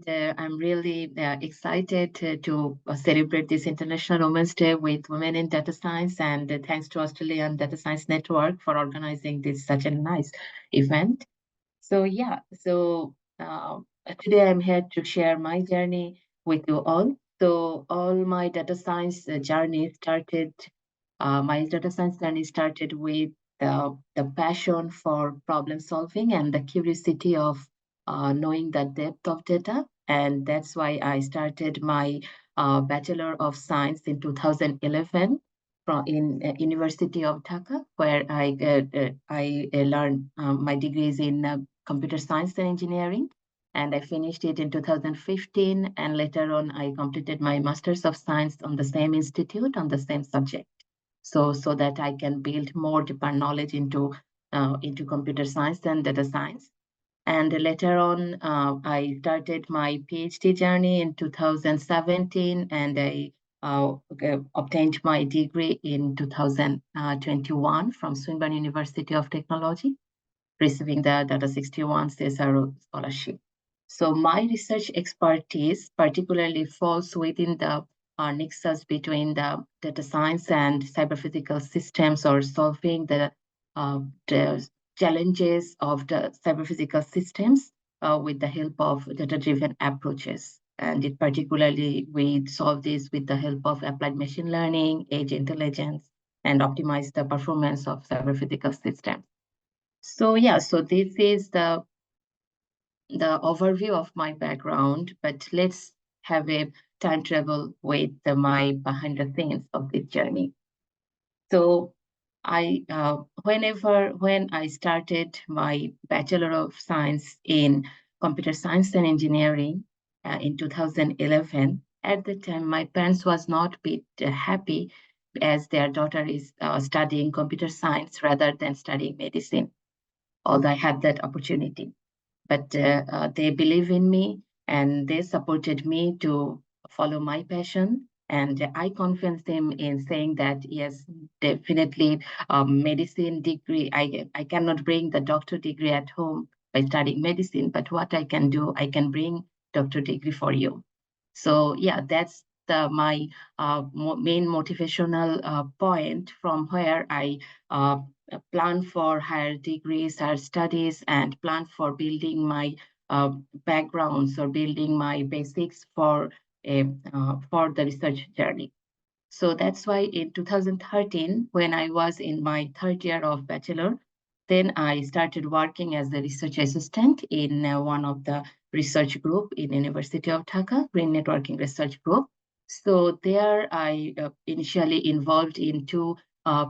I'm really excited to celebrate this International Women's Day with Women in Data Science, and thanks to Australian Data Science Network for organizing this such a nice event. So yeah, today I'm here to share my journey with you all. So all my data science journey started, my data science journey started with the passion for problem solving and the curiosity of knowing the depth of data. And that's why I started my Bachelor of Science in 2011 from in University of Dhaka, where I learned my degrees in computer science and engineering. And I finished it in 2015. And later on, I completed my Masters of Science on the same institute on the same subject. So that I can build more deeper knowledge into computer science and data science. And later on, I started my PhD journey in 2017, and I obtained my degree in 2021 from Swinburne University of Technology, receiving the Data 61 CSRO scholarship. So my research expertise particularly falls within the nexus between the data science and cyber-physical systems, or solving the challenges of the cyber-physical systems with the help of data-driven approaches. And it particularly, we solve this with the help of applied machine learning, edge intelligence, and optimize the performance of cyber-physical systems. So yeah, so this is the overview of my background, but let's have a time travel with my behind the scenes of this journey. So when I started my Bachelor of Science in Computer Science and Engineering in 2011, at the time my parents was not a bit happy, as their daughter is studying computer science rather than studying medicine, although I had that opportunity. But they believe in me, and they supported me to follow my passion. And I convinced them in saying that, yes, definitely medicine degree, I cannot bring the doctor degree at home by studying medicine, but what I can do, I can bring doctor degree for you. So yeah, that's my main motivational point, from where I plan for higher degrees, higher studies, and plan for building my backgrounds, or building my basics for the research journey. So that's why in 2013, when I was in my third year of bachelor, then I started working as a research assistant in one of the research group in University of Dhaka, Green Networking Research Group. So there I initially involved in two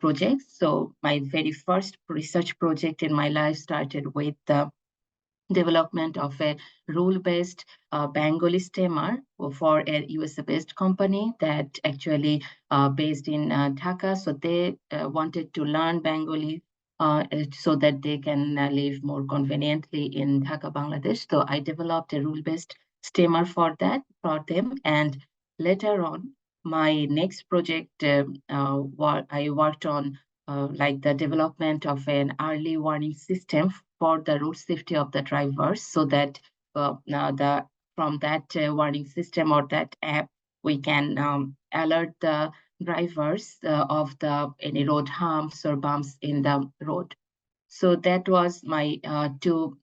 projects. So my very first research project in my life started with the development of a rule-based Bengali stemmer for a USA-based company that actually based in Dhaka. So they wanted to learn Bengali so that they can live more conveniently in Dhaka, Bangladesh. So I developed a rule-based stemmer for them. And later on, my next project, I worked on like the development of an early warning system for the road safety of the drivers, so that from that warning system or that app, we can alert the drivers of any road humps or bumps in the road. So that was my two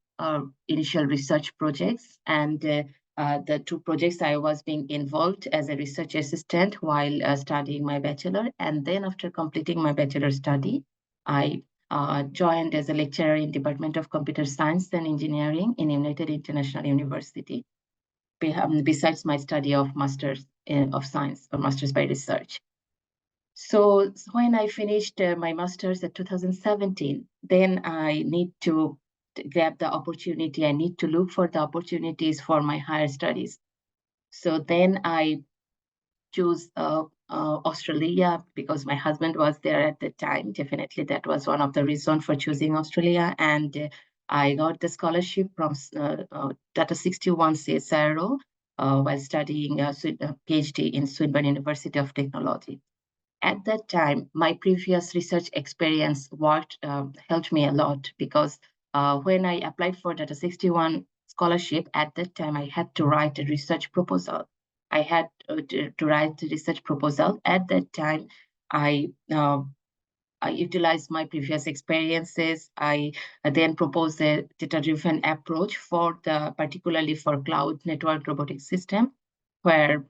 initial research projects, and the two projects I was being involved as a research assistant while studying my bachelor. And then after completing my bachelor study, I joined as a lecturer in Department of Computer Science and Engineering in United International University, besides my study of Masters of Science or Masters by Research. So when I finished my master's at 2017, then I need to grab the opportunity. I need to look for the opportunities for my higher studies. So then I choose Australia, because my husband was there at the time. Definitely that was one of the reasons for choosing Australia. And I got the scholarship from Data 61 CSRO while studying a PhD in Swinburne University of Technology. At that time, my previous research experience helped me a lot, because when I applied for Data 61 scholarship, at that time I had to write a research proposal. I had to write a research proposal. At that time, I I utilized my previous experiences. I then proposed a data-driven approach for particularly for cloud network robotic system, where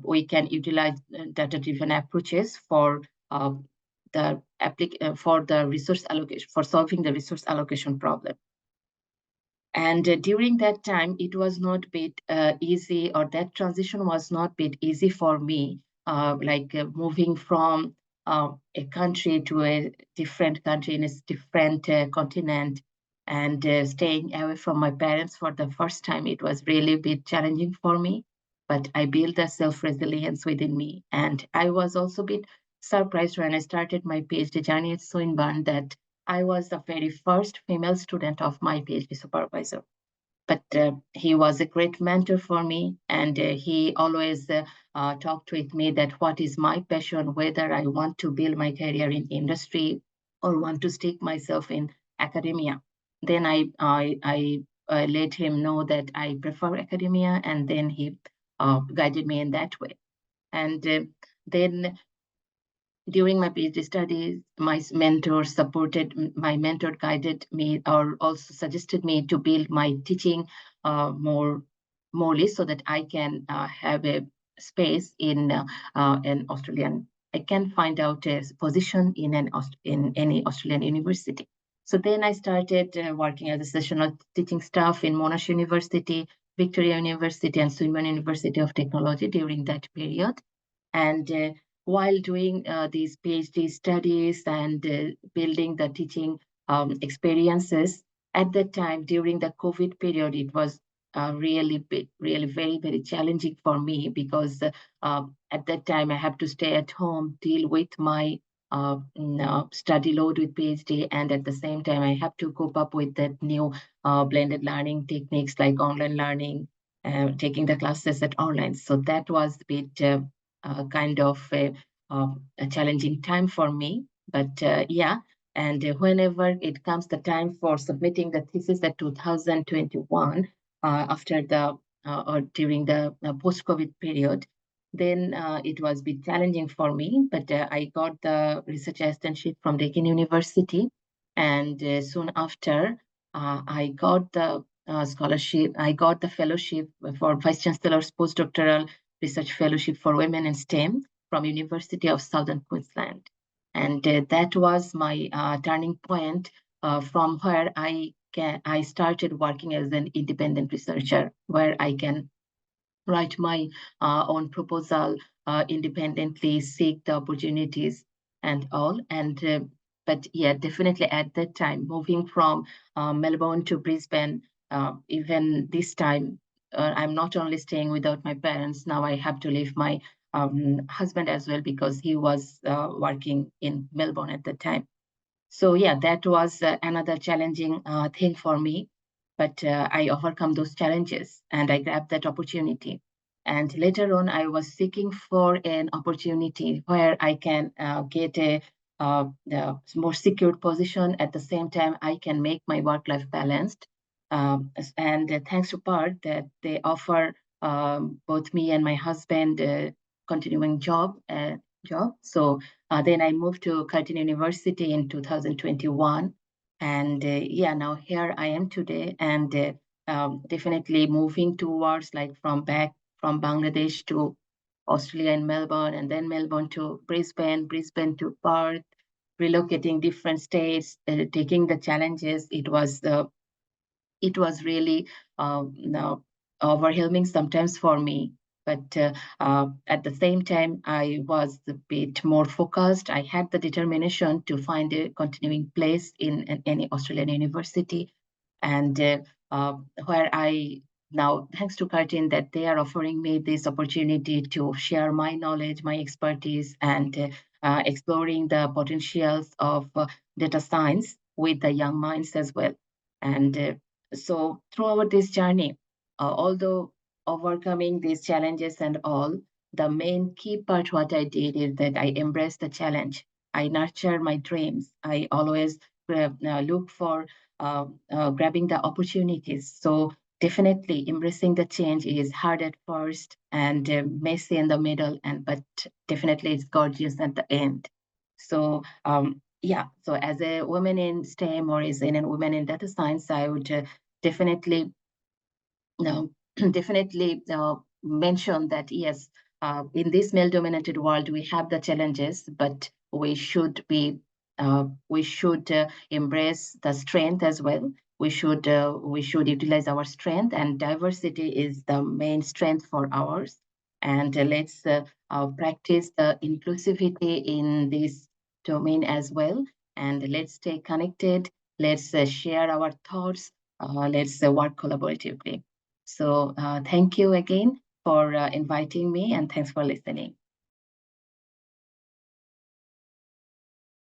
we can utilize data-driven approaches for for the resource allocation, for solving the resource allocation problem. And during that time, it was not bit easy, or that transition was not bit easy for me, moving from a country to a different country in a different continent, and staying away from my parents for the first time. It was really a bit challenging for me, but I built a self-resilience within me. And I was also a bit surprised when I started my PhD journey at Swinburne that I was the very first female student of my PhD supervisor. But he was a great mentor for me, and he always talked with me that what is my passion, whether I want to build my career in industry or want to stick myself in academia. Then I let him know that I prefer academia, and then he guided me in that way. And then during my PhD studies, my mentor guided me, or also suggested me to build my teaching morely, so that I can have a space in an Australian. I can find out a position in in any Australian university. So then I started working as a sessional teaching staff in Monash University, Victoria University, and Swinburne University of Technology during that period. And while doing these PhD studies and building the teaching experiences, at that time during the COVID period, it was really very, very challenging for me, because at that time I have to stay at home, deal with my study load with PhD, and at the same time I have to cope up with that new blended learning techniques like online learning, taking the classes at online. So that was a bit kind of a challenging time for me. But yeah, and whenever it comes the time for submitting the thesis at 2021, after the or during the post-COVID period, then it was a bit challenging for me. But I got the research assistantship from Curtin University, and soon after, I got the scholarship. I got the fellowship for Vice Chancellor's postdoctoral research fellowship for women in STEM from University of Southern Queensland. And that was my turning point, from where I started working as an independent researcher, where I can write my own proposal independently, seek the opportunities and all. And but yeah, definitely at that time, moving from Melbourne to Brisbane, even this time, I'm not only staying without my parents. Now I have to leave my husband as well, because he was working in Melbourne at the time. So yeah, that was another challenging thing for me, but I overcome those challenges and I grabbed that opportunity. And later on, I was seeking for an opportunity where I can get a more secured position. At the same time, I can make my work-life balanced. And thanks to PART, that they offer both me and my husband continuing job. So then I moved to Curtin University in 2021. And yeah, now here I am today, and definitely moving towards, like, from Bangladesh to Australia and Melbourne, and then Melbourne to Brisbane, Brisbane to Perth, relocating different states, taking the challenges. It was really no, overwhelming sometimes for me. But at the same time, I was a bit more focused. I had the determination to find a continuing place in any Australian university. And where I now, thanks to Curtin, that they are offering me this opportunity to share my knowledge, my expertise, and exploring the potentials of data science with the young minds as well. And so throughout this journey, although overcoming these challenges and all, the main key part what I did is that I embraced the challenge. I nurture my dreams. I always look for grabbing the opportunities. So definitely embracing the change is hard at first and messy in the middle, but definitely it's gorgeous at the end. So yeah, so as a woman in STEM or as a woman in data science, I would definitely no, definitely mention that yes, in this male-dominated world, we have the challenges, but we should embrace the strength as well. We should utilize our strength, and diversity is the main strength for ours. And let's practice the inclusivity in this domain as well. And let's stay connected. Let's share our thoughts. Let's work collaboratively. So thank you again for inviting me, and thanks for listening.